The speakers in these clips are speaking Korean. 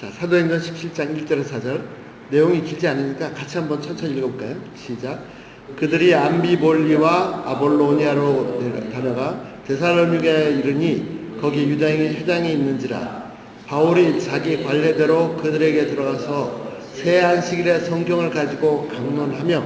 자, 사도행전 17장 1절에서 4절. 내용이 길지 않으니까 같이 한번 천천히 읽어볼까요? 시작. 그들이 암비볼리와 아볼로니아로 다녀가 데살로니가에 이르니 거기 유다인의 회당이 있는지라. 바울이 자기 관례대로 그들에게 들어가서 새 안식일에 성경을 가지고 강론하며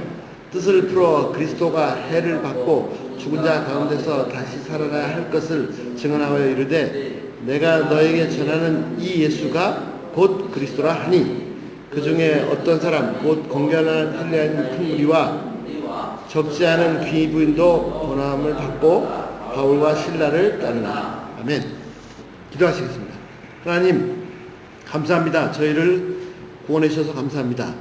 뜻을 풀어 그리스도가 해를 받고 죽은 자 가운데서 다시 살아나야 할 것을 증언하여 이르되 내가 너에게 전하는 이 예수가 곧 그리스도라 하니 그 중에 어떤 사람 곧 공견한 헬레인 큰 무리와 적지 않은 귀부인도 권함을 받고 바울과 실라를 따르라. 아멘. 기도하시겠습니다. 하나님 감사합니다. 저희를 구원해 주셔서 감사합니다.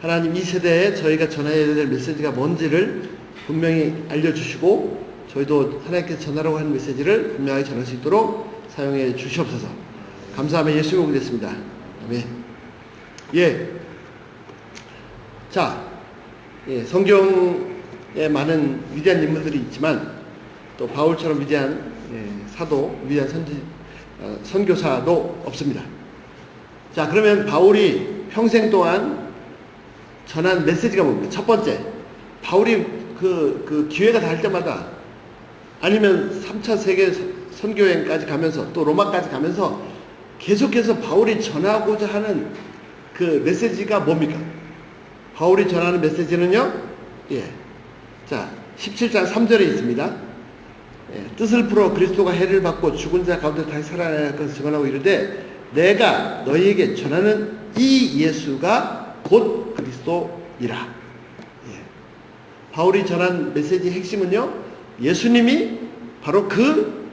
하나님 이 세대에 저희가 전해야 될 메시지가 뭔지를 분명히 알려주시고 저희도 하나님께서 전하라고 하는 메시지를 분명히 전할 수 있도록 사용해 주시옵소서. 감사하며 예수 이름으로 기도했습니다. 아멘. 예. 자, 예, 성경에 많은 위대한 인물들이 있지만 또 바울처럼 위대한 사도, 위대한 선교사도 없습니다. 자, 그러면 바울이 평생 동안 전한 메시지가 뭡니까? 첫 번째, 바울이 그 기회가 닿을 때마다 아니면 3차 세계 선교여행까지 가면서 또 로마까지 가면서 계속해서 바울이 전하고자 하는 그 메시지가 뭡니까? 바울이 전하는 메시지는요, 예. 자, 17장 3절에 있습니다. 예, 뜻을 풀어 그리스도가 해를 받고 죽은 자 가운데 다시 살아날 것을 증언하고 이르되 내가 너희에게 전하는 이 예수가 곧 그리스도이라. 예. 바울이 전한 메시지의 핵심은요, 예수님이 바로 그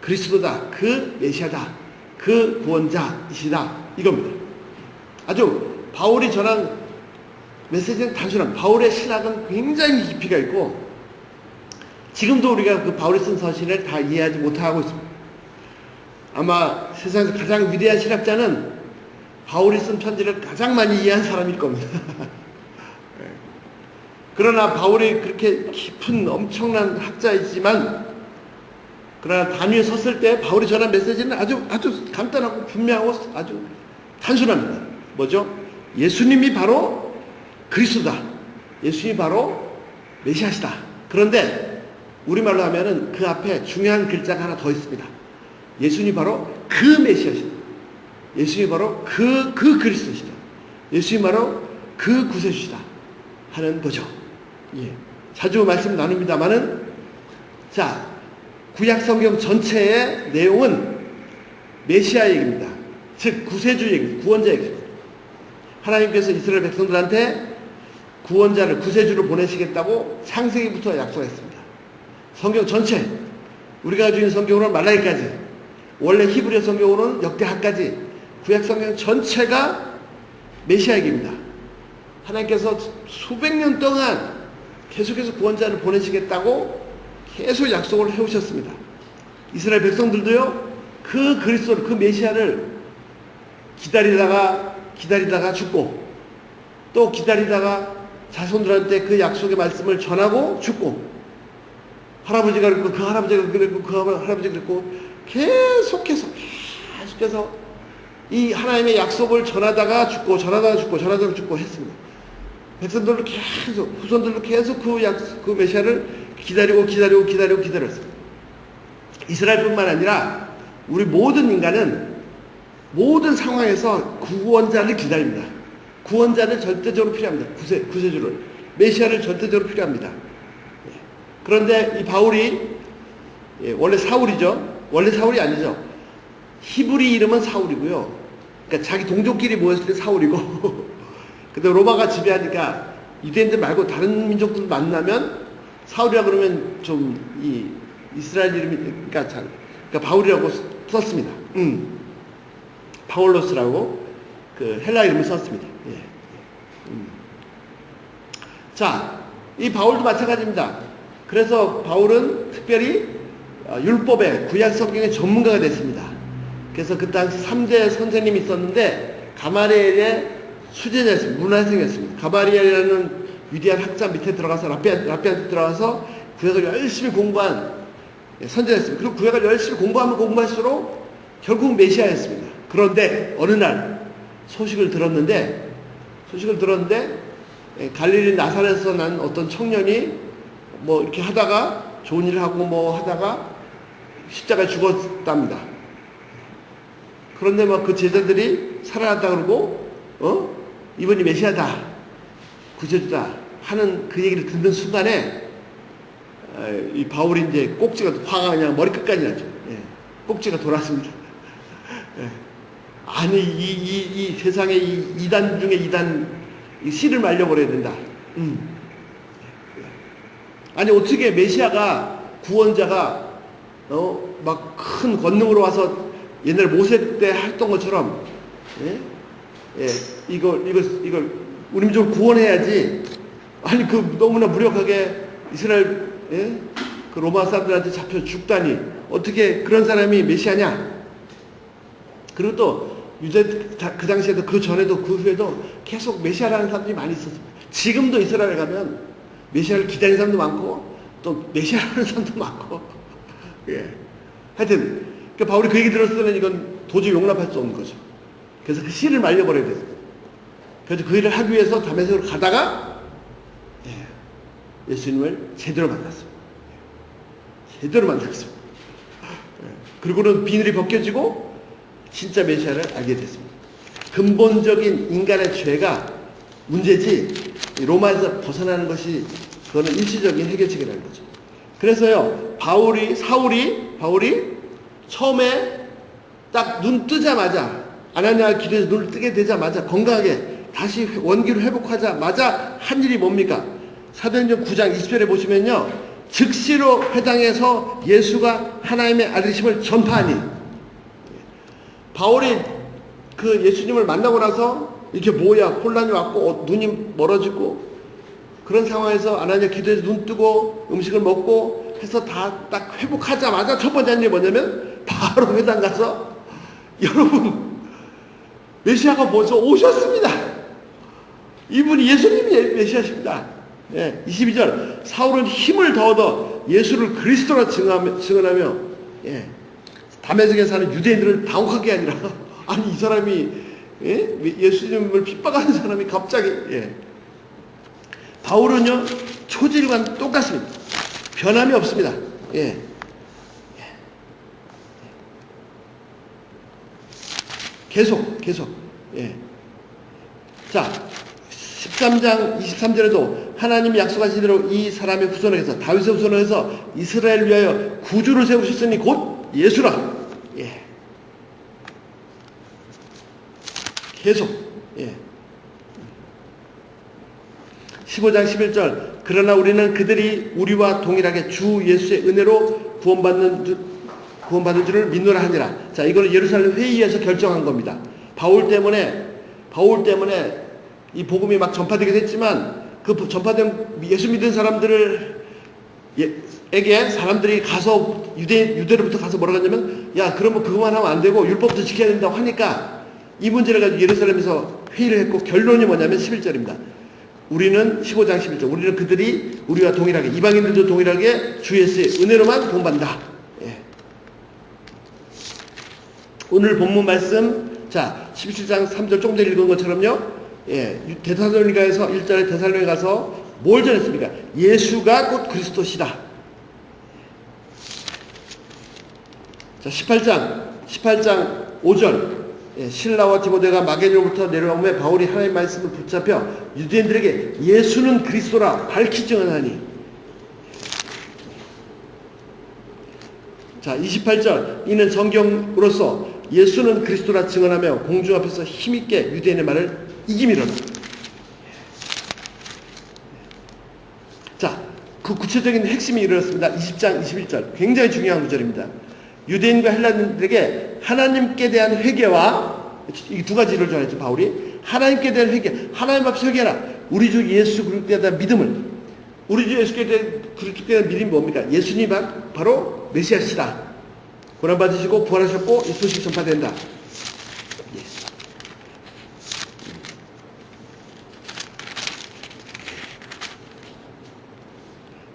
그리스도다, 그 메시아다, 그 구원자이시다, 이겁니다. 아주 바울이 전한 메시지는 단순한, 바울의 신학은 굉장히 깊이가 있고 지금도 우리가 그 바울이 쓴 서신을 다 이해하지 못하고 있습니다. 아마 세상에서 가장 위대한 신학자는 바울이 쓴 편지를 가장 많이 이해한 사람일 겁니다. 그러나 바울이 그렇게 깊은 엄청난 학자이지만 그러나 단위에 섰을 때 바울이 전한 메시지는 아주 간단하고 분명하고 아주 단순합니다. 뭐죠? 예수님이 바로 그리스도다. 예수님이 바로 메시아시다. 그런데 우리말로 하면은 그 앞에 중요한 글자가 하나 더 있습니다. 예수님이 바로 그 메시아시다. 예수님이 바로 그 그리스도시다. 예수님이 바로 그 구세주시다 하는 거죠. 예. 자주 말씀 나눕니다만은, 자, 구약 성경 전체의 내용은 메시아 얘기입니다. 즉 구세주 얘기입니다. 구원자 얘기입니다. 하나님께서 이스라엘 백성들한테 구원자를, 구세주를 보내시겠다고 창세기부터 약속했습니다. 성경 전체, 우리가 가지고 있는 성경으로는 말라기까지, 원래 히브리어 성경으로는 역대하까지 구약 성경 전체가 메시아 얘기입니다. 하나님께서 수백 년 동안 계속해서 구원자를 보내시겠다고 계속 약속을 해오셨습니다. 이스라엘 백성들도요, 그 그리스도를, 그 메시아를 기다리다가 죽고 또 기다리다가 자손들한테 그 약속의 말씀을 전하고 죽고, 할아버지가 그랬고 그 할아버지가 그랬고 그 할아버지가 그랬고 계속해서 이 하나님의 약속을 전하다가 죽고 했습니다. 백성들도 계속, 후손들도 계속 그 메시아를 기다렸습니다. 이스라엘뿐만 아니라 우리 모든 인간은 모든 상황에서 구원자를 기다립니다. 구원자를 절대적으로 필요합니다. 구세주를, 메시아를 절대적으로 필요합니다. 그런데 이 바울이, 원래 사울이죠. 원래 사울이 아니죠. 히브리 이름은 사울이고요. 그러니까 자기 동족끼리 모였을 때 사울이고 근데 로마가 지배하니까 유대인들 말고 다른 민족들 만나면 사울이라 그러면 좀 이 이스라엘 이름이, 그러니까 바울이라고 썼습니다. 바울로스라고 그 헬라 이름을 썼습니다. 예. 자, 이 바울도 마찬가지입니다. 그래서 바울은 특별히 율법의, 구약 성경의 전문가가 됐습니다. 그래서 그 당시 3대 선생님이 있었는데 가마리엘의 수제자였습니다. 문화생이었습니다. 가마리엘이라는 위대한 학자 밑에 들어가서 랍비한테 들어가서 구약을 열심히 공부한 선제였습니다. 그리고 구약을 열심히 공부하면 공부할수록 결국 메시아였습니다. 그런데 어느 날 소식을 들었는데 갈릴리 나사렛에서 난 어떤 청년이 뭐 이렇게 하다가 좋은 일을 하고 뭐 하다가 십자가에 죽었답니다. 그런데 막 그 제자들이 살아났다 그러고 이분이 메시아다, 구세주다 하는 그 얘기를 듣는 순간에 이 바울이 이제 꼭지가 화가 그냥 머리끝까지 나죠. 예. 꼭지가 돌았습니다. 예. 아니 이 세상에 이 이단 중에 이단, 이 씨를 말려버려야 된다. 아니 어떻게 메시아가, 구원자가 막 큰 권능으로 와서 옛날 모세 때 했던 것처럼, 예? 예, 이걸 우리 민족을 구원해야지. 아니 그 너무나 무력하게 이스라엘, 예? 그 로마 사람들한테 잡혀 죽다니 어떻게 그런 사람이 메시아냐? 그리고 또 유대 그 당시에도, 그 전에도 그 후에도 계속 메시아라는 사람들이 많이 있었습니다. 지금도 이스라엘에 가면 메시아를 기다리는 사람도 많고 또 메시아라는 사람도 많고. 예. 하여튼 그러니까 바울이 그 얘기 들었을 때는 이건 도저히 용납할 수 없는 거죠. 그래서 그 씨를 말려버려야 됐어요. 그래서 그 일을 하기 위해서 다메섹으로 가다가 예수님을 제대로 만났습니다. 제대로 만났습니다. 그리고는 비늘이 벗겨지고 진짜 메시아를 알게 됐습니다. 근본적인 인간의 죄가 문제지 로마에서 벗어나는 것이, 그거는 일시적인 해결책이라는 거죠. 그래서요, 바울이 처음에 딱 눈 뜨자마자, 아나니아 기도에서 눈을 뜨게 되자마자 건강하게 다시 원기를 회복하자마자 한 일이 뭡니까? 사도행전 9장 20절에 보시면요, 즉시로 회당에서 예수가 하나님의 아들이심을 전파하니. 바울이 그 예수님을 만나고 나서 이게 뭐야, 혼란이 왔고 눈이 멀어지고 그런 상황에서 아나니아 기도에서 눈 뜨고 음식을 먹고 해서 다 딱 회복하자마자 첫 번째 한 일이 뭐냐면 바로 회당 가서, 여러분 메시아가 벌써 오셨습니다. 이분이 예수님이 메시아십니다. 예, 22절 사울은 힘을 더 얻어 예수를 그리스도라 증언하며 예, 다메섹에 사는 유대인들을 당혹하게 아니라 아니 이 사람이 예수님을 핍박하는 사람이 갑자기 바울은요 초질과 똑같습니다. 변함이 없습니다. 계속 자 13장 23절에도 하나님이 약속하신 대로 이 사람의 후손을 해서, 다윗의 후손을 해서 이스라엘을 위하여 구주를 세우셨으니 곧 예수라. 계속 15장 11절 그러나 우리는 그들이 우리와 동일하게 주 예수의 은혜로 구원받은 줄을 믿노라 하니라. 자, 이거는 예루살렘 회의에서 결정한 겁니다. 바울 때문에 이 복음이 막 전파되기도 했지만 그 전파된 예수 믿은 사람들에게 사람들이 가서 유대로부터 가서 뭐라고 하냐면, 야 그러면 그것만 하면 안 되고 율법도 지켜야 된다고 하니까 이 문제를 가지고 예루살렘에서 회의를 했고, 결론이 뭐냐면 11절입니다. 우리는 15장 11절 우리는 그들이 우리와 동일하게, 이방인들도 동일하게 주 예수의 은혜로만 구원받는다. 오늘 본문 말씀, 자 17장 3절 조금 전에 읽은 것처럼요, 데살로니가에서 1절에 데살로니가 가서 뭘 전했습니까? 예수가 곧 그리스도시다. 자 18장 5절 실라와 디모데가 마게도냐로부터 내려오며 바울이 하나님의 말씀을 붙잡혀 유대인들에게 예수는 그리스도라 밝히 증언하니. 자 28절 이는 성경으로서 예수는 그리스도라 증언하며 공중 앞에서 힘있게 유대인의 말을 이기미로다. 자, 그 구체적인 핵심이 이렇습니다. 20장 21절 굉장히 중요한 구절입니다. 유대인과 헬라인들에게 하나님께 대한 회개와, 이 두 가지를 전했죠. 바울이 하나님께 대한 회개, 하나님 앞에서 회개하라. 우리 주 예수 그리스도에 대한 믿음을, 우리 주 예수 그리스도에 대한 믿음이 뭡니까? 예수님이 바로 메시아시다. 고난받으시고 부활하셨고 이 소식 전파된다.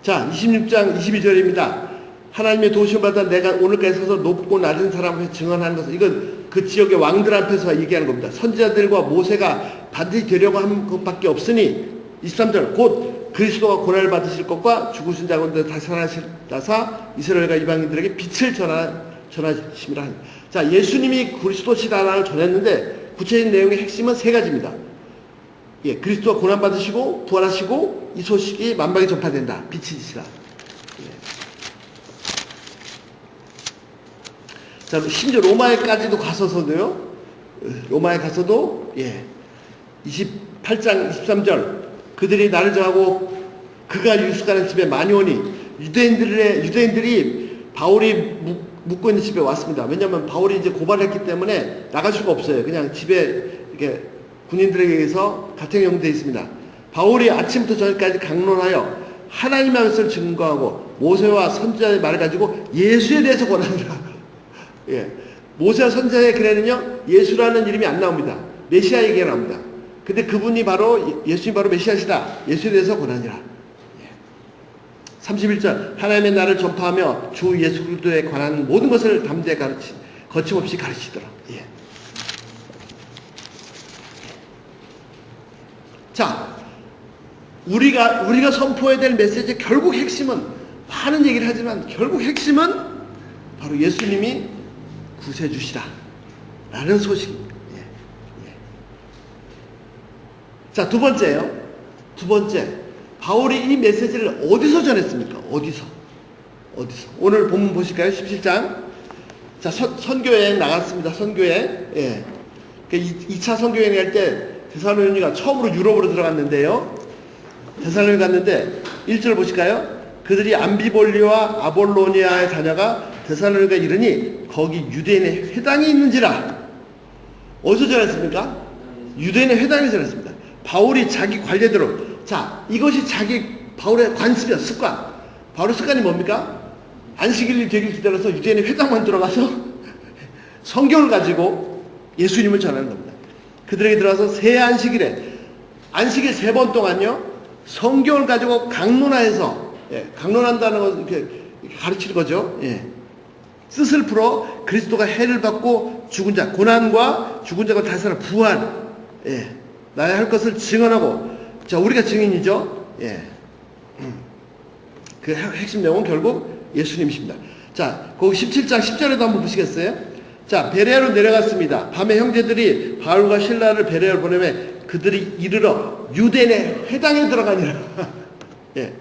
자 26장 22절입니다. 하나님의 도우심을 받아 내가 오늘까지 서서 높고 낮은 사람 앞에 증언하는 것은 이건 그 지역의 왕들 앞에서 얘기하는 겁니다. 선지자들과 모세가 반드시 되려고 한 것밖에 없으니 23절 곧 그리스도가 고난을 받으실 것과 죽으신 자가운데 다시 살아나사 이스라엘과 이방인들에게 빛을 전하심이라 합니다. 자, 예수님이 그리스도시다라는 전했는데 구체적인 내용의 핵심은 세 가지입니다. 예, 그리스도가 고난 받으시고 부활하시고 이 소식이 만방에 전파된다. 빛이시다. 자, 심지어 로마에까지도 가서서도요, 로마에 가서도, 28장 23절, 그들이 나를 정하고 그가 유숙하는 집에 많이 오니, 유대인들이 바울이 묵고 있는 집에 왔습니다. 왜냐하면 바울이 이제 고발했기 때문에 나갈 수가 없어요. 그냥 집에 이렇게 군인들에게 의해서 가택연금되어 있습니다. 바울이 아침부터 저녁까지 강론하여 하나님의 말씀을 증거하고 모세와 선지자의 말을 가지고 예수에 대해서 권한다. 예. 모세와 선지자의 글에는요, 예수라는 이름이 안 나옵니다. 메시아 얘기가 나옵니다. 근데 그분이 바로, 예수님이 바로 메시아시다. 예수에 대해서 권하니라. 예. 31절, 하나님의 나를 전파하며 주 예수 그리스도에 관한 모든 것을 담대히 거침없이 가르치더라. 예. 자, 우리가 선포해야 될 메시지의 결국 핵심은, 많은 얘기를 하지만 결국 핵심은 바로 예수님이 구세주시다 라는 소식입니다. 예. 예. 자, 두 번째 바울이 이 메시지를 어디서 전했습니까? 어디서? 오늘 본문 보실까요? 17장. 자, 선교여행 나갔습니다. 선교여행. 예. 2차 선교여행 할 때 데살로니가 처음으로 유럽으로 들어갔는데요. 데살로니 갔는데 1절 보실까요? 그들이 암비볼리와 아볼로니아에 다녀가 데살로니가 이르니 거기 유대인의 회당이 있는지라. 어디서 전했습니까? 유대인의 회당에서 전했습니다. 바울이 자기 관례대로. 자, 이것이 바울의 관습이야. 습관. 바울의 습관이 뭡니까? 안식일이 되길 기다려서 유대인의 회당만 들어가서 성경을 가지고 예수님을 전하는 겁니다. 그들에게 들어가서 새 안식일 3번 동안요, 성경을 가지고 강론하여서, 강론한다는 것은 이렇게 가르치는 거죠. 예. 뜻을 풀어 그리스도가 해를 받고 죽은 자, 고난과 죽은 자가 다시 살아 부활, 나야 할 것을 증언하고. 자, 우리가 증인이죠. 예. 그 핵심 내용은 결국 예수님이십니다. 자, 거기 17장 10절에도 한번 보시겠어요? 자, 베레아로 내려갔습니다. 밤에 형제들이 바울과 실라를 베레아로 보내매 그들이 이르러 유대인의 회당에 들어가니라. 예.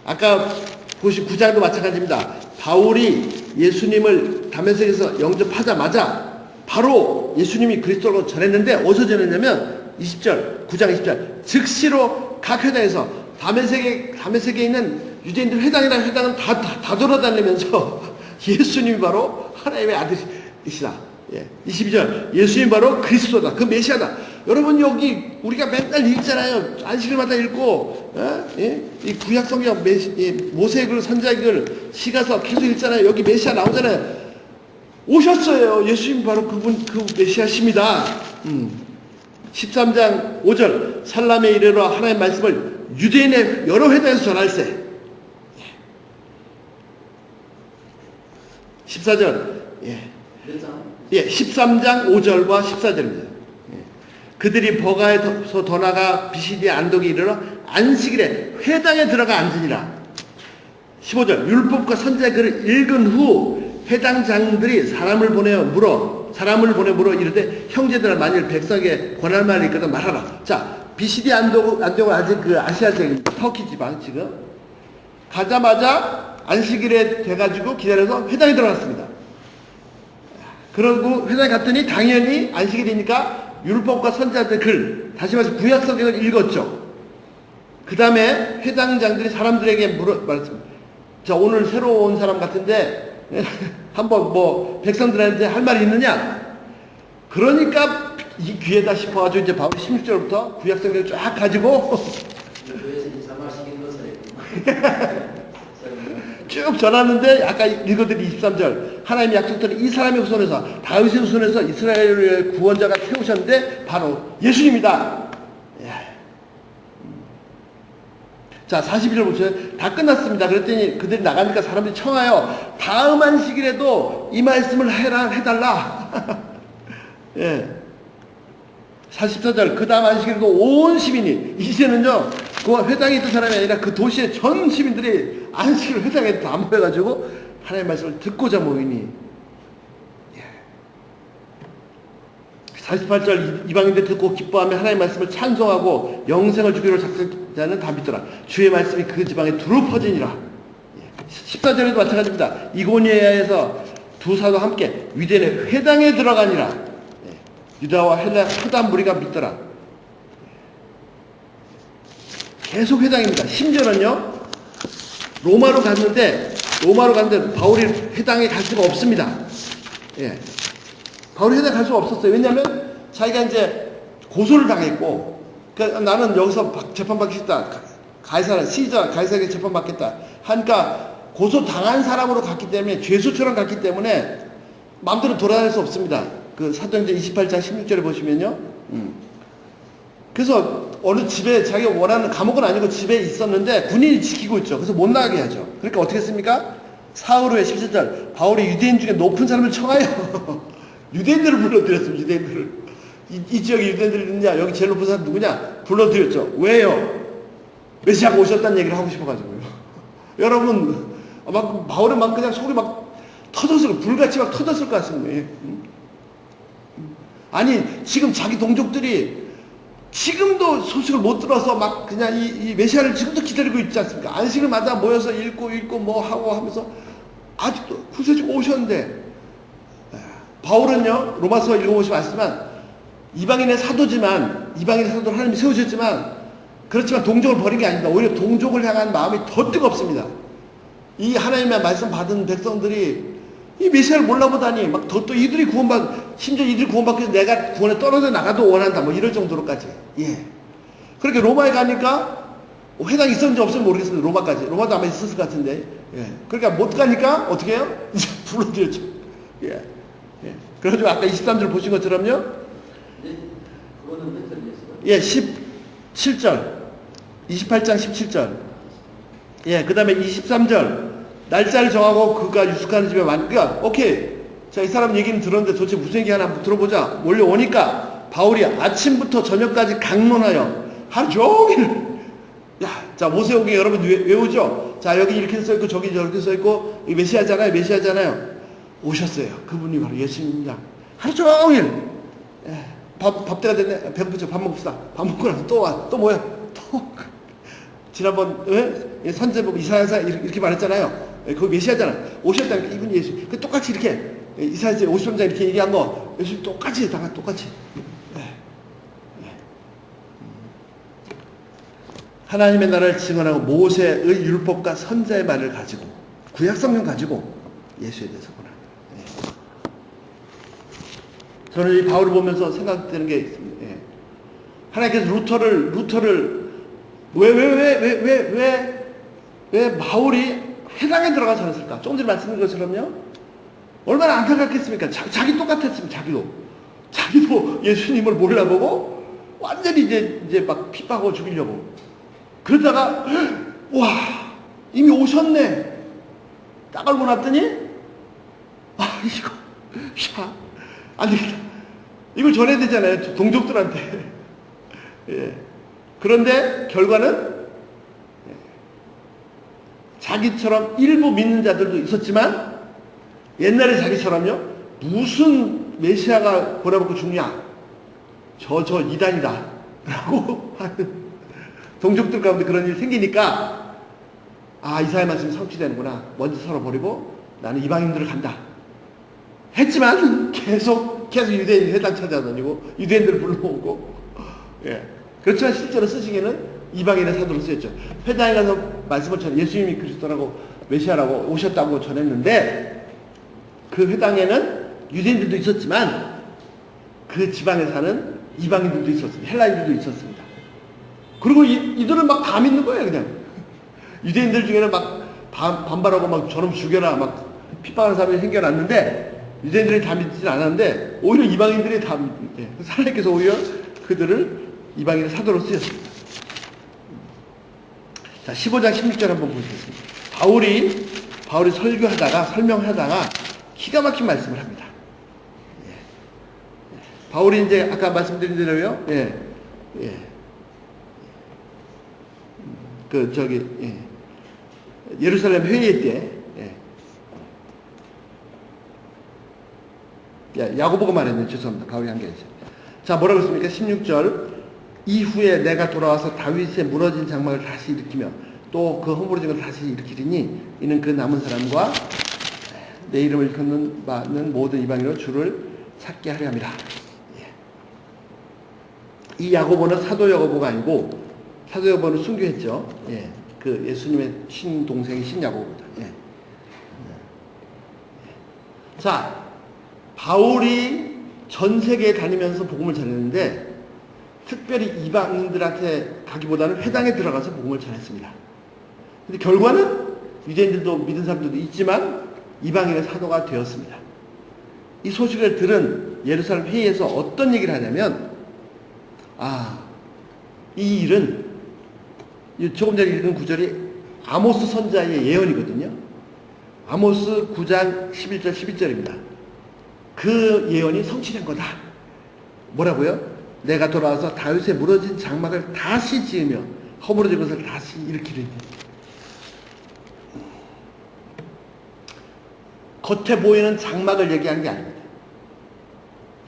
아까 보신 9장도 마찬가지입니다. 바울이 예수님을 다메섹에서 영접하자마자 바로 예수님이 그리스도로 전했는데 어디서 전했냐면 20절, 9장 20절 즉시로 각 회당에서 다메섹에 있는 유대인들 회당이라는 회당은 다 돌아다니면서 예수님이 바로 하나님의 아들이시다. 예. 22절 예수님 바로 그리스도다. 그 메시아다. 여러분, 여기 우리가 맨날 읽잖아요. 안식일마다 읽고, 예? 이 구약 성경 모세의 글, 선지자의 글 시가서 계속 읽잖아요. 여기 메시아 나오잖아요. 오셨어요. 예수님 바로 그 메시아십니다. 13장 5절 살람에 이르러 하나님의 말씀을 유대인의 여러 회당에서 전할세. 14절. 예, 13장 5절과 14절입니다. 그들이 버가에서 더 나가 비시디 안독에 이르러 안식일에 회당에 들어가 앉으니라. 15절 율법과 선지자의 글을 읽은 후 회당장들이 사람을 보내 물어 이르되 형제들아, 만일 백성에게 권할 말이 있거든 말하라. 자, 비시디 안독은 아직 그 아시아 지역입니다. 터키 지방 지금. 가자마자 안식일에 돼가지고 기다려서 회당에 들어갔습니다. 그러고 회당에 갔더니 당연히 안식일이니까 율법과 선지자들의 글, 다시 말해서 구약 성경을 읽었죠. 그 다음에 회당장들이 사람들에게 말했습니다. 자, 오늘 새로 온 사람 같은데 한번 백성들한테 할 말이 있느냐? 그러니까 이 귀에다 싶어가지고 이제 바울이 16절부터 구약 성경을 쫙 가지고 쭉 전하는데 아까 읽어드린 23절 하나님의 약속대로 이 사람의 후손에서 다윗의 후손에서 이스라엘의 구원자가 세우셨는데 바로 예수님이다. 자, 41절 보세요. 다 끝났습니다. 그랬더니 그들이 나가니까 사람들이 청하여 다음 안식일에도 이 말씀을 해달라. 예. 44절, 그 다음 안식일에도 온 시민이, 이제는요, 그 회당에 있던 사람이 아니라 그 도시의 전 시민들이 안식일 회당에 다 모여가지고 하나님의 말씀을 듣고자 모이니. 48절, 이방인들 듣고 기뻐하며 하나님의 말씀을 찬송하고 영생을 주기로 작정자는 다 믿더라. 주의 말씀이 그 지방에 두루 퍼지니라. 14절에도 마찬가지입니다. 이고니아에서 두 사도 함께 유대인의 회당에 들어가니라. 유다와 헬라 회당 무리가 믿더라. 계속 회당입니다. 심지어는요, 로마로 갔는데 바울이 회당에 갈 수가 없습니다. 예. 바울이 회당에 갈 수가 없었어요. 왜냐하면 자기가 이제 고소를 당했고, 그러니까 나는 여기서 재판받겠다. 가이사에게 재판받겠다. 하니까 고소 당한 사람으로 갔기 때문에, 죄수처럼 갔기 때문에 마음대로 돌아다닐 수 없습니다. 그 사도행전 28장 16절에 보시면요. 그래서 어느 집에 자기가 원하는, 감옥은 아니고 집에 있었는데 군인이 지키고 있죠. 그래서 못 나가게 하죠. 그러니까 어떻게 했습니까? 사흘 후에 17절, 바울이 유대인 중에 높은 사람을 청하여 유대인들을 불러들였습니다. 유대인들을. 이 지역에 유대인들이 있느냐, 여기 제일 높은 사람 누구냐, 불러들였죠. 왜요? 메시아가 오셨다는 얘기를 하고 싶어가지고요. 여러분, 바울은 그냥 속이 불같이 터졌을 것 같습니다. 아니, 지금 자기 동족들이 지금도 소식을 못 들어서 그냥 이 메시아를 지금도 기다리고 있지 않습니까? 안식을 마다 모여서 읽고 뭐 하고 하면서 아직도 구세주가 오셨는데, 바울은요, 로마서 읽어보시면 아시지만, 이방인의 사도를 하나님이 세우셨지만, 그렇지만 동족을 버린 게 아닙니다. 오히려 동족을 향한 마음이 더 뜨겁습니다. 이 하나님의 말씀 받은 백성들이 이 메시아를 몰라보다니 또 심지어 이들이 구원받기 위해서 내가 구원에 떨어져 나가도 원한다, 이럴 정도로까지. 예. 그렇게 로마에 가니까 회당이 있었는지 없었는지 모르겠습니다. 로마도 아마 있었을 것 같은데. 예. 그러니까 못 가니까 어떻게 해요? 이제 불러드렸죠. 예. 예. 그래가지고 아까 23절 보신 것처럼요. 네. 그거는 몇 절이었어요? 예, 17절. 28장 17절. 예, 그 다음에 23절. 날짜를 정하고 그가 유숙하는 집에 그러니까 오케이. 자, 이 사람 얘기는 들었는데 도대체 무슨 얘기 하나 한번 들어보자. 몰려오니까 바울이 아침부터 저녁까지 강론하여 하루 종일, 자, 모세오경에 여러분 외우죠? 자, 여기 이렇게 써있고 저기 저렇게 써있고 메시아잖아요. 오셨어요. 그분이 바로 예수님입니다. 하루 종일. 예, 밥 때가 됐네. 배고프죠? 밥 먹읍시다. 밥 먹고 나서 또 뭐야? 지난번 선제복 이사야서 이렇게 말했잖아요. 거기 메시아잖아. 오셨다니까 이분이 예수. 똑같이 이렇게 이사야서 53장 이렇게 얘기한 거 예수님 똑같이. 하나님의 나라를 증언하고 모세의 율법과 선자의 말을 가지고 구약 성경 가지고 예수에 대해서 권합니다. 저는 이 바울을 보면서 생각되는 게 있습니다. 하나님께서 루터를 왜 바울이 회당에 들어가지 않았을까? 조금 전에 말씀드린 것처럼요. 얼마나 안타깝겠습니까? 자기 똑같았습니다. 자기도 예수님을 몰라보고 완전히 이제 막 핍박하고 죽이려고. 그러다가 와, 이미 오셨네. 딱 알고 났더니 이거 안 되겠다. 이걸 전해야 되잖아요. 동족들한테. 예. 그런데 결과는 자기처럼 일부 믿는 자들도 있었지만 옛날에 자기처럼요, 무슨 메시아가 보내받고 죽냐, 저 이단이다 라고 하는 동족들 가운데 그런 일이 생기니까 이사야 말씀이 성취되는구나, 먼저 서로 나는 이방인들을 간다 했지만 계속 유대인 회당 찾아다니고 유대인들을 불러오고. 예. 그렇지만 실제로 쓰시기에는 이방인의 사도로 쓰였죠. 회당에 가서 말씀을 예수님이 그리스도라고 메시아라고 오셨다고 전했는데, 그 회당에는 유대인들도 있었지만 그 지방에 사는 이방인들도 있었습니다. 헬라인들도 있었습니다. 그리고 이들은 막 다 믿는 거예요. 그냥 유대인들 중에는 막 반발하고 막 저놈 죽여라 막 핍박하는 사람이 생겨났는데, 유대인들이 다 믿지는 않았는데 오히려 이방인들이 다 믿는데, 하나님께서 오히려 그들을 이방인의 사도로 쓰였습니다. 자, 15장 16절 한번 보시겠습니다. 바울이 설명하다가 기가 막힌 말씀을 합니다. 예. 바울이 이제 아까 말씀드린 대로요. 예. 예루살렘 회의 때, 야고보가 말했네. 죄송합니다. 바울이 한 게 있어요. 자, 뭐라고 했습니까? 16절. 이후에 내가 돌아와서 다윗의 무너진 장막을 다시 일으키며 또 그 허물어진 걸 다시 일으키리니 이는 그 남은 사람과 내 이름을 일컫는 바는 모든 이방인으로 주를 찾게 하려 함이라. 이 야고보는 사도 야고보가 아니고 사도 야고보는 순교했죠. 그 예수님의 친동생이 신야고보다. 자, 바울이 전 세계에 다니면서 복음을 전했는데 특별히 이방인들한테 가기보다는 회당에 들어가서 복음을 전했습니다. 근데 결과는 유대인들도 믿은 사람들도 있지만 이방인의 사도가 되었습니다. 이 소식을 들은 예루살렘 회의에서 어떤 얘기를 하냐면, 이 일은 조금 전에 읽은 구절이 아모스 선자의 예언이거든요. 아모스 9장 11절 12절입니다. 그 예언이 성취된 거다. 뭐라고요? 내가 돌아와서 다윗의 무너진 장막을 다시 지으며 허물어진 것을 다시 일으키리니. 겉에 보이는 장막을 얘기하는 게 아닙니다.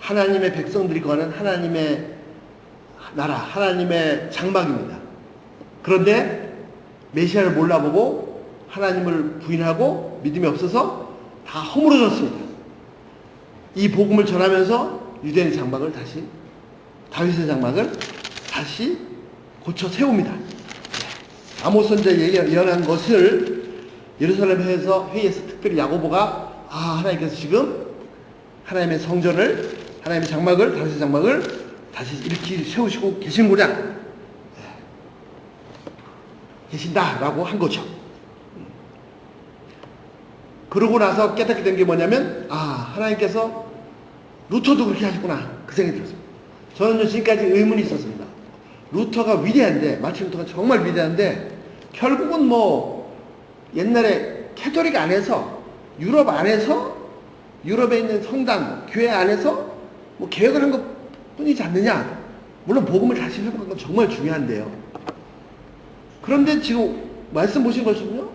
하나님의 백성들이 거하는 하나님의 나라, 하나님의 장막입니다. 그런데 메시아를 몰라보고 하나님을 부인하고 믿음이 없어서 다 허물어졌습니다. 이 복음을 전하면서 유대인의 장막을 다시, 다윗의 장막을 다시 고쳐 세웁니다. 아모스 선지자가 예언한 것을 예루살렘 회의에서 특별히 야고보가 하나님께서 지금 하나님의 성전을, 하나님의 장막을, 다윗의 장막을 다시 일으키 세우시고 계신구나, 계신다라고 한 거죠. 그러고 나서 깨닫게 된 게 뭐냐면, 하나님께서 루터도 그렇게 하셨구나, 그 생각이 들었습니다. 저는 지금까지 의문이 있었습니다. 루터가 위대한데, 마틴 루터가 정말 위대한데, 결국은 옛날에 캐톨릭 안에서, 유럽 안에서, 유럽에 있는 성당, 교회 안에서 개혁을 한 것 뿐이지 않느냐. 물론 복음을 다시 회복한 건 정말 중요한데요. 그런데 지금 말씀 보신 것처럼요,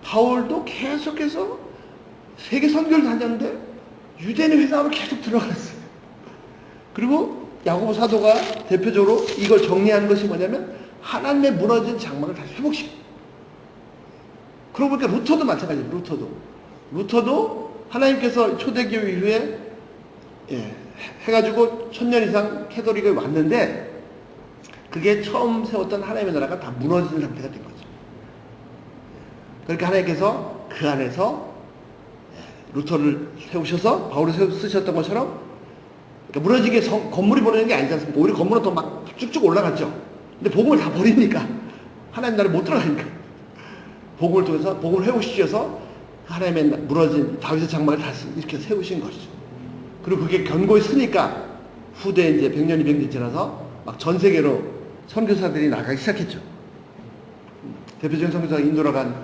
바울도 계속해서 세계 선교를 다녔는데 유대인 회당으로 계속 들어갔어요. 그리고 야고보 사도가 대표적으로 이걸 정리하는 것이 뭐냐면 하나님의 무너진 장막을 다시 회복시켜. 그러고 보니까 루터도 마찬가지예요. 루터도 하나님께서 초대교회 이후에 해가지고 1000년 이상 캐톨릭에 왔는데 그게 처음 세웠던 하나님의 나라가 다 무너진 상태가 된 거죠. 그러니까 하나님께서 그 안에서 루터를 세우셔서 바울을 쓰셨던 것처럼, 그러니까 무너진 게 건물이 무너지는 게 아니지 않습니까? 오히려 건물은 더 막 쭉쭉 올라갔죠. 근데 복음을 다 버리니까, 하나님 나라에 못 들어가니까, 복음을 통해서, 복음을 회복시켜서 하나님의 무너진 다윗의 장막을 다시 이렇게 세우신 것이죠. 그리고 그게 견고히 서니까 후대 이제 100년, 200년 지나서 막 전 세계로 선교사들이 나가기 시작했죠. 대표적인 선교사가 인도로 간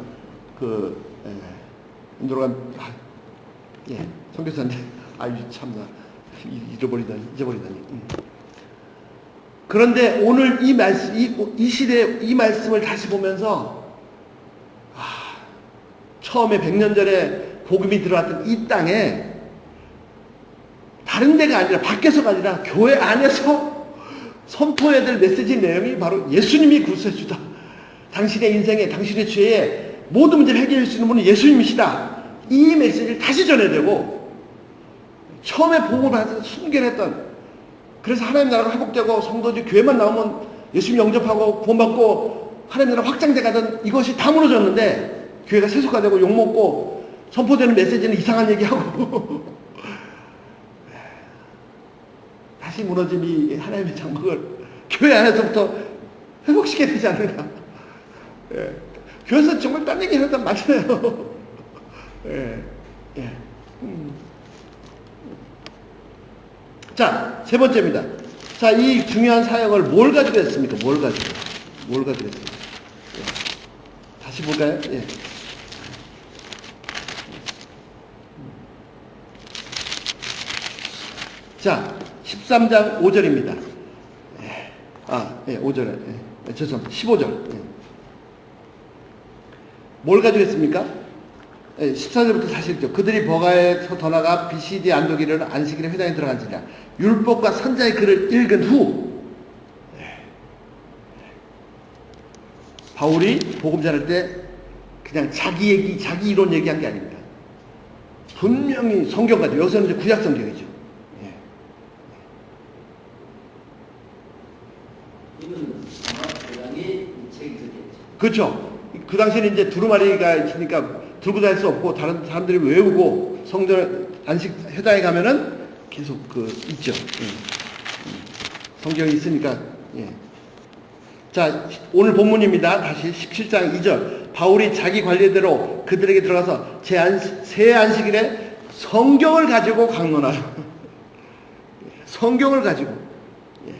선교사인데, 참나, 잊어버리다니. 그런데 오늘 이 시대에 이 말씀을 다시 보면서, 처음에 100년 전에 복음이 들어왔던 이 땅에 다른 데가 아니라, 밖에서가 아니라 교회 안에서 선포해야 될 메시지 내용이 바로 예수님이 구세주다. 당신의 인생에, 당신의 죄에 모든 문제를 해결할 수 있는 분은 예수님이시다. 이 메시지를 다시 전해야 되고, 처음에 복음을 받아서 순결했던, 그래서 하나님 나라가 회복되고 성도들 교회만 나오면 예수님 영접하고 구원받고 하나님 나라 확장돼 가던 이것이 다 무너졌는데, 교회가 세속화되고 욕먹고 선포되는 메시지는 이상한 얘기하고 다시 무너진 이 하나님의 장막을 교회 안에서부터 회복시켜야 되지 않는가. 교회에서 정말 딴 얘기 하다 맞잖아요. 자, 세 번째입니다. 자, 이 중요한 사역을 뭘 가지고 했습니까? 뭘 가지고 했습니까? 다시 볼까요? 예. 자, 13장 5절입니다. 예, 5절에. 예, 죄송합니다. 15절. 예. 뭘 가지고 했습니까? 예, 14절부터 사실 있죠. 그들이 버가에서 더 나가 비시디 안도기를 안식일에 회당에 들어간지라. 율법과 선자의 글을 읽은 후, 바울이 복음 전할 때 그냥 자기 얘기, 자기 이론 얘기한 게 아닙니다. 분명히 성경 가지고, 여기서는 이제 구약 성경이죠. 예. 이건 대당이 이 책이 들겠죠. 그렇죠. 그 당시에는 이제 두루마리가 있으니까 들고 다닐 수 없고 다른 사람들이 외우고 성전 안식 회당에 가면은 계속 있죠. 성경이 있으니까. 예. 자, 오늘 본문입니다. 다시 17장 2절. 바울이 자기 관례대로 그들에게 들어가서 새 안식일에 성경을 가지고 강론하여. 성경을 가지고. 예.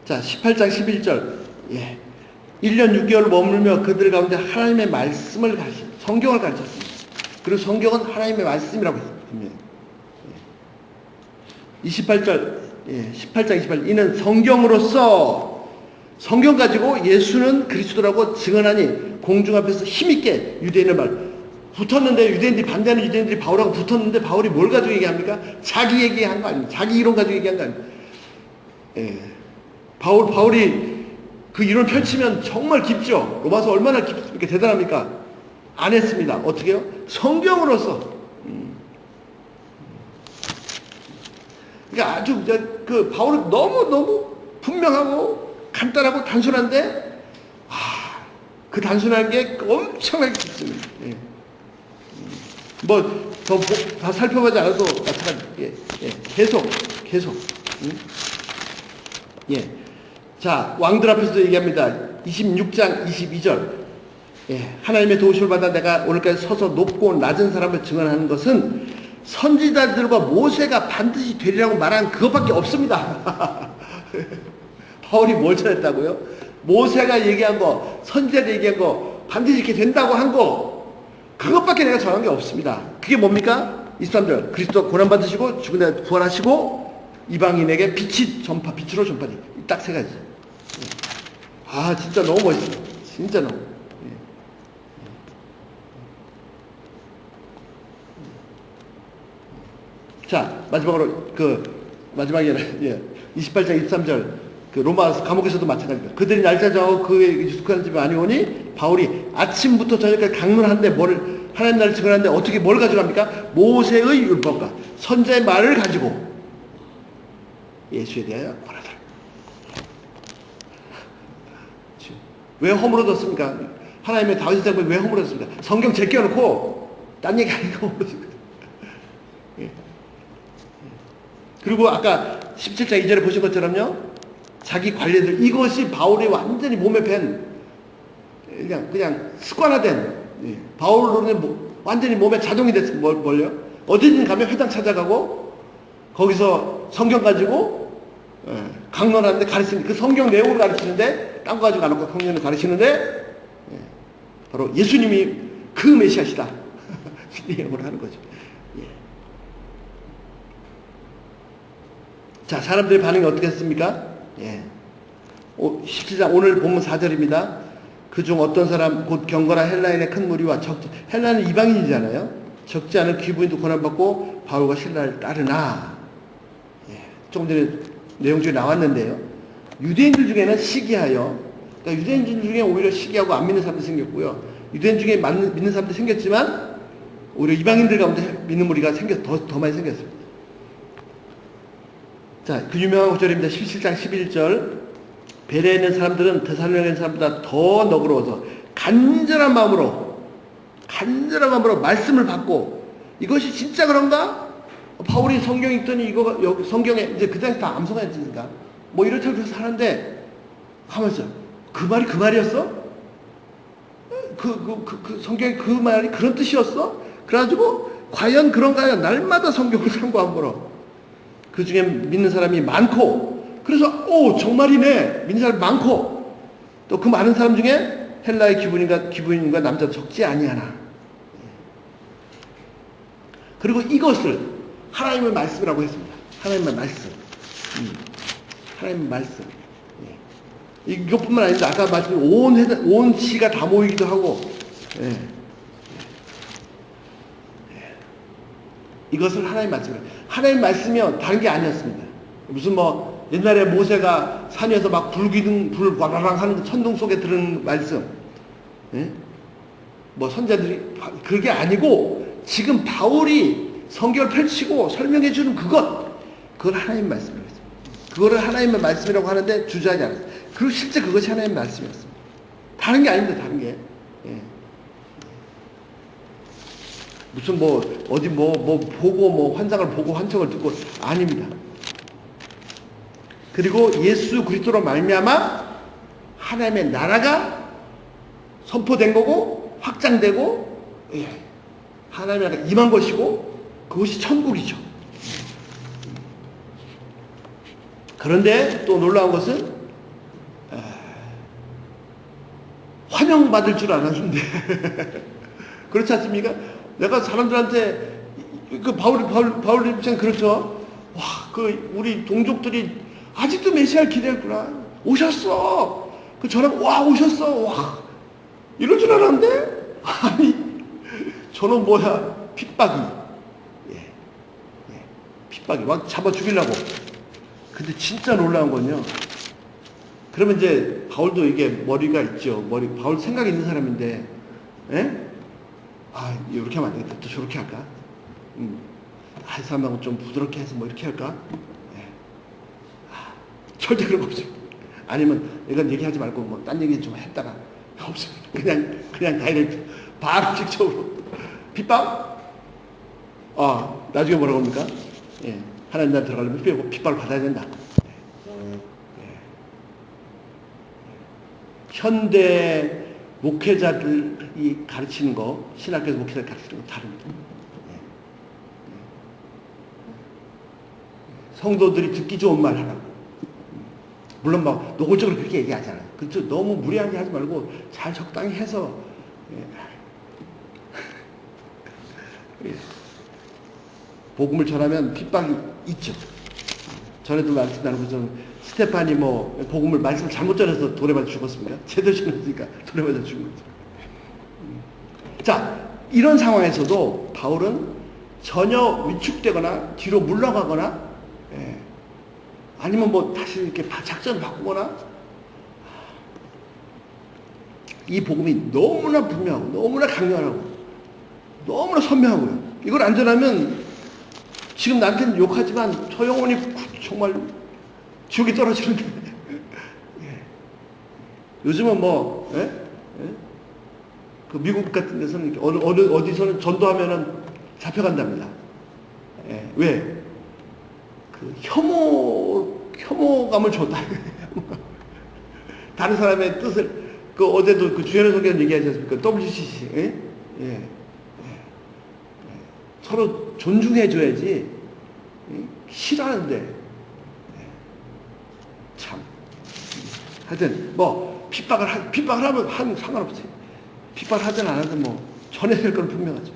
자, 18장 11절. 예. 1년 6개월 머물며 그들 가운데 하나님의 말씀을 성경을 가르쳤습니다. 그리고 성경은 하나님의 말씀이라고 했습니다. 분명히. 28절, 18장 28절. 이는 성경으로서 성경 가지고 예수는 그리스도라고 증언하니 공중 앞에서 힘있게 유대인의 말 붙었는데, 유대인들이 반대하는 유대인들이 바울하고 붙었는데 바울이 뭘 가지고 얘기합니까? 자기 얘기한 거 아닙니까? 자기 이론 가지고 얘기한 거 아닙니까? 예. 바울이 그 이론 펼치면 정말 깊죠. 로마서 얼마나 깊습니까? 대단합니까? 안 했습니다. 어떻게요? 성경으로서. 그러니까 아주 바울은 너무 분명하고 간단하고 단순한데, 그 단순한 게 엄청나게 깊습니다. 예. 뭐 더 살펴보지 않아도 마찬가지. 예. 계속. 예. 자, 왕들 앞에서도 얘기합니다. 26장 22절. 예, 하나님의 도우심을 받아 내가 오늘까지 서서 높고 낮은 사람을 증언하는 것은 선지자들과 모세가 반드시 되리라고 말한 그것밖에 없습니다. 바울이 뭘 전했다고요? 모세가 얘기한 거, 선지자들이 얘기한 거, 반드시 이렇게 된다고 한 거, 그것밖에 내가 전한 게 없습니다. 그게 뭡니까? 23절. 그리스도 고난받으시고 죽은 데 부활하시고 이방인에게 빛으로 전파니. 딱 세 가지. 진짜 너무 멋있어. 진짜 너무. 자, 마지막으로 마지막에 28장 23절 로마 감옥에서도 마찬가지입니다. 그들이 날짜 정하고 그의 익숙한 집에 아니오니 바울이 아침부터 저녁까지 강론하는데 하나님 나라를 증언하는데 어떻게 뭘 가져갑니까? 모세의 율법과 선자의 말을 가지고 예수에 대하여 말하더라. 왜 허물어졌습니까? 하나님의 다윗의 장막이 왜 허물어졌습니까? 성경 제껴놓고 딴 얘기 아니고 허물어졌습니다. 예. 그리고 아까 17장 2절에 보신 것처럼요, 자기 관례들, 이것이 바울이 완전히 몸에 밴 그냥 습관화된, 바울로는 완전히 몸에 자동이 됐습니다. 뭘요? 어디든 가면 회당 찾아가고 거기서 성경 가지고 강론하는데 가르치는, 그 성경 내용을 가르치는데 딴 거 가지고 안 놓고 성경을 가르치는데 바로 예수님이 그 메시아시다. 내용을 하는 거죠. 자, 사람들의 반응이 어떻겠습니까? 17장 오늘 본문 4절입니다. 그중 어떤 사람 곧 경건한 헬라인의 큰 무리와 헬라인은 이방인이잖아요. 적지 않은 귀부인도 고난받고 바울과 신라를 따르나. 조금 전에 내용 중에 나왔는데요. 유대인들 중에는 시기하여, 그러니까 유대인들 중에 오히려 시기하고 안 믿는 사람도 생겼고요. 유대인 중에 믿는 사람도 생겼지만 오히려 이방인들 가운데 믿는 무리가 더 많이 생겼습니다. 자, 그 유명한 구절입니다. 17장 11절. 베레에 있는 사람들은 데살로니가에 있는 사람보다 더 너그러워서 간절한 마음으로 말씀을 받고, 이것이 진짜 그런가? 바울이 성경 읽더니 여기 성경에 이제 그 당시 다 암송했으니까 뭐 이렇게 해서 하는데 하면서 그 말이 그 말이었어? 그 성경에 그 말이 그런 뜻이었어? 그래가지고 과연 그런가요? 날마다 성경을 참고함으로 그 중에 믿는 사람이 많고, 그래서 정말이네, 믿는 사람이 많고, 또 그 많은 사람 중에 헬라의 기브인과 남자도 적지 아니하나. 그리고 이것을 하나님의 말씀이라고 했습니다. 하나님의 말씀. 하나님의 말씀. 이것뿐만 아니라 아까 말씀드린 온 시가 다 모이기도 하고, 이것을 하나님의 말씀이에요. 하나님의 말씀이요, 다른 게 아니었습니다. 무슨 옛날에 모세가 산 위에서 막 불 와라랑 하는 천둥 속에 들은 말씀, 선자들이, 그게 아니고, 지금 바울이 성경을 펼치고 설명해 주는 그걸 하나님의 말씀이라고 했습니다. 그거를 하나님의 말씀이라고 하는데 주저하지 않았어요. 그리고 실제 그것이 하나님의 말씀이었습니다. 다른 게 아닙니다, 다른 게. 무슨 어디 보고 환상을 보고 환청을 듣고 아닙니다. 그리고 예수 그리스도로 말미암아 하나님의 나라가 선포된 거고 확장되고 하나님의 나라가 임한 것이고 그것이 천국이죠. 그런데 또 놀라운 것은 환영받을 줄 알았는데 그렇지 않습니까? 내가 사람들한테 바울 입장 그렇죠. 와, 우리 동족들이 아직도 메시아를 기대했구나. 오셨어. 저는 오셨어. 와, 이럴 줄 알았는데 아니 저는 핍박이 핍박이 막 잡아 죽이려고. 근데 진짜 놀라운 건요. 그러면 이제 바울도 이게 머리가 있죠. 바울 생각이 있는 사람인데, 이렇게 하면 안 되겠다. 또 저렇게 할까? 한 사람하고 좀 부드럽게 해서 이렇게 할까? 절대 그런 거 없어요. 아니면 이건 얘기하지 말고 딴 얘기 좀 했다가 없어요. 그냥 다이렉트 바로 직접으로 핍박? 나중에 뭐라고 합니까? 하나님 나라 들어가려면 핍박을 받아야 된다. 현대 목회자들이 가르치는 거, 신학교에서 목회자들이 가르치는 거 다릅니다. 성도들이 듣기 좋은 말 하라고. 물론 노골적으로 그렇게 얘기하잖아요. 그렇죠. 너무 무리하게 하지 말고 잘 적당히 해서 복음을 전하면 핍박이 있죠. 전에도 말씀 나누고 스테판이 복음을 말씀을 잘못 전해서 돌에 맞아 죽었습니다. 제대로 전했으니까 돌에 맞아 죽은 거죠. 자, 이런 상황에서도 바울은 전혀 위축되거나 뒤로 물러가거나 아니면 다시 이렇게 작전을 바꾸거나 이 복음이 너무나 분명하고 너무나 강렬하고 너무나 선명하고요. 이걸 안 전하면 지금 나한테는 욕하지만 저 영혼이 정말 지옥에 떨어지는데 요즘은 그 미국 같은 데서는 어디서는 전도하면은 잡혀간답니다. 왜? 그 혐오감을 줬다. 다른 사람의 뜻을 어제도 그 주연의 소개는 얘기하지 않습니까? WCC 서로 존중해줘야지 싫어하는데 참 하여튼 핍박을 하면 상관없어요. 핍박을 하든 안 하든 전해야 될 건 분명하죠.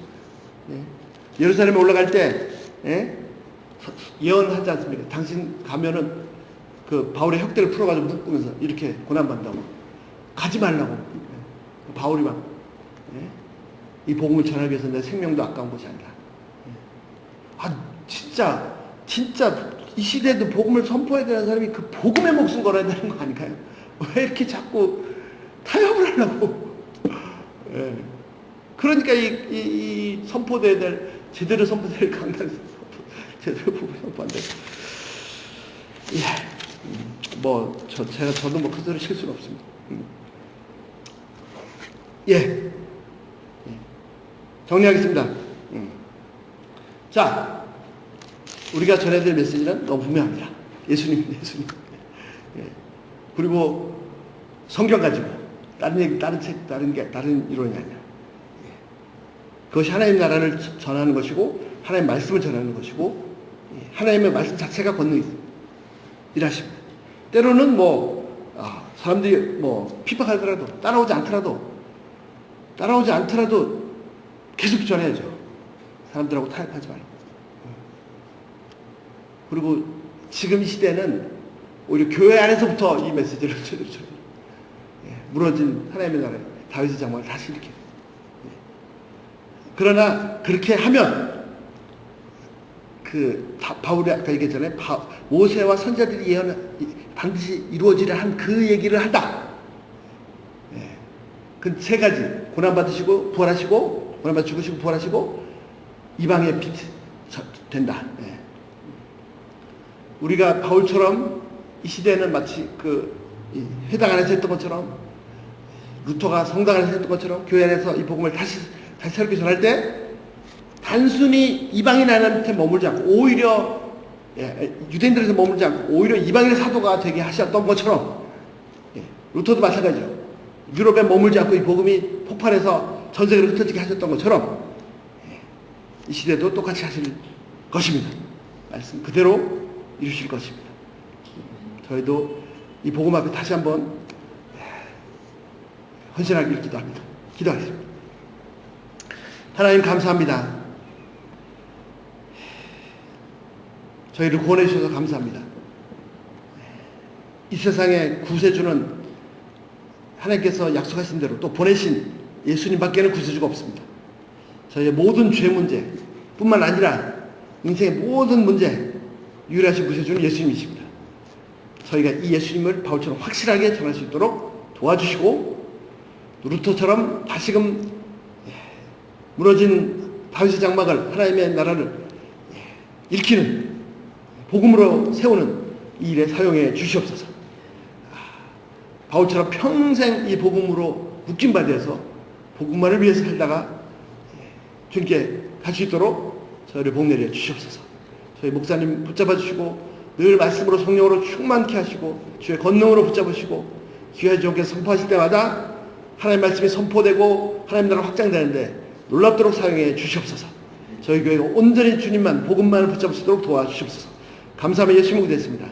예루살렘에 올라갈 때 예언하지 않습니까? 당신 가면은 그 바울의 혁대를 풀어가지고 묶으면서 이렇게 고난받는다고 가지 말라고. 바울이 이 복음을 전하기 위해서 내 생명도 아까운 것이 아니라 진짜 이 시대에도 복음을 선포해야 되는 사람이 그 복음의 목숨 걸어야 되는 거 아닌가요? 왜 이렇게 자꾸 타협을 하려고? 그러니까 이 선포돼야 될 제대로 선포될 강단 제대로 복음 선포한다. 저도 큰 소리 칠 수는 없습니다. 정리하겠습니다. 자, 우리가 전해야 될 메시지는 너무 분명합니다. 예수님. 그리고 성경 가지고 다른 얘기, 다른 책, 다른 이론이 아니라 그것이 하나님 나라를 전하는 것이고 하나님 말씀을 전하는 것이고 하나님의 말씀 자체가 권능이죠. 일하십니다. 때로는 사람들이 핍박하더라도 따라오지 않더라도 계속 전해야죠. 사람들하고 타협하지 말고. 그리고 지금 이 시대는 오히려 교회 안에서부터 이 메시지를 전해요. 무너진 하나님의 나라에 다윗의 장막을 다시 일으켜요. 그러나 그렇게 하면 바울이 아까 얘기했잖아요. 모세와 선자들이 예언 반드시 이루어지려 한 그 얘기를 한다. 그 세 가지. 고난받으시고 부활하시고, 고난받아 죽으시고 부활하시고, 이방의 빛 된다. 우리가 바울처럼 이 시대는 마치 회당 안에서 했던 것처럼, 루터가 성당 안에서 했던 것처럼 교회 안에서 이 복음을 다시 새롭게 전할 때 단순히 이방인 하나님한테 머물지 않고 오히려 유대인들에서 머물지 않고 오히려 이방인의 사도가 되게 하셨던 것처럼, 루터도 마찬가지죠. 유럽에 머물지 않고 이 복음이 폭발해서 전 세계로 흩어지게 하셨던 것처럼 이 시대도 똑같이 하실 것입니다. 말씀 그대로 이루실 것입니다. 저희도 이 복음 앞에 다시 한번 헌신하기를 기도합니다. 기도하겠습니다. 하나님 감사합니다. 저희를 구원해 주셔서 감사합니다. 이 세상에 구세주는 하나님께서 약속하신 대로 또 보내신 예수님밖에는 구세주가 없습니다. 저희의 모든 죄 문제 뿐만 아니라 인생의 모든 문제 유일하신 구세주는 예수님이십니다. 저희가 이 예수님을 바울처럼 확실하게 전할 수 있도록 도와주시고, 루터처럼 다시금 무너진 다윗의 장막을, 하나님의 나라를 일으키는 복음으로 세우는 이 일에 사용해 주시옵소서. 바울처럼 평생 이 복음으로 묶임 받아서 복음만을 위해서 살다가 주님께 갈 수 있도록 저희를 복내려 주시옵소서. 저희 목사님 붙잡아 주시고 늘 말씀으로 성령으로 충만케 하시고 주의 권능으로 붙잡으시고 귀하의 주님께서 선포하실 때마다 하나님의 말씀이 선포되고 하나님 나라가 확장되는데 놀랍도록 사용해 주시옵소서. 저희 교회가 온전히 주님만 복음만을 붙잡을 수 있도록 도와주시옵소서. 감사하며 예수님을 드렸습니다.